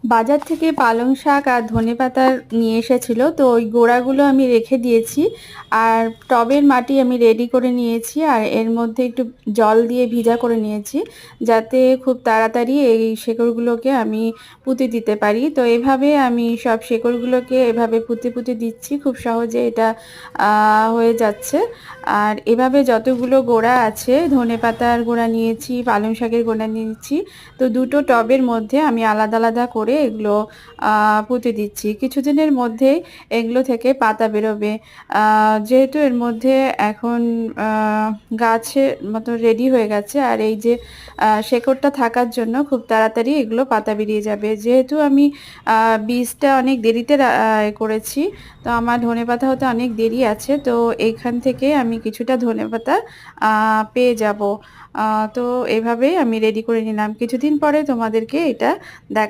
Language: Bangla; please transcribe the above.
বাজার থেকে পালং শাক আর ধনেপাতা নিয়ে এসেছিল, তো ওই গোড়াগুলো আমি রেখে দিয়েছি। আর টবের মাটি আমি রেডি করে নিয়েছি, আর এর মধ্যে একটু জল দিয়ে ভিজা করে নিয়েছি, যাতে খুব তাড়াতাড়ি এই শেকড়গুলোকে আমি পুঁতে দিতে পারি। তো এভাবে আমি সব শেকড়গুলোকে এভাবে পুঁতে পুঁতে দিচ্ছি, খুব সহজে এটা হয়ে যাচ্ছে। আর এভাবে যতগুলো গোড়া আছে, ধনেপাতার গোড়া নিয়েছি, পালং শাকের গোড়া নিয়েছি, তো দুটো টবের মধ্যে আমি আলাদা আলাদা করে এগুলো পুঁতে দিচ্ছি। কিছুদিনের মধ্যেই এগুলো থেকে পাতা বেরোবে। যেহেতু এর মধ্যে এখন গাছের মতো রেডি হয়ে গেছে, আর এই যে শেকড়টা থাকার জন্য খুব তাড়াতাড়ি এগুলো পাতা বেরিয়ে যাবে। যেহেতু আমি বীজটা অনেক দেরিতে করেছি, তো আমার ধনেপাতা হতে অনেক দেরি আছে, তো এইখান থেকে আমি কিছুটা ধনেপাতা পেয়ে যাব। তো এভাবেই আমি রেডি করে নিলাম। কিছুদিন পরে তোমাদেরকে এটা দেখ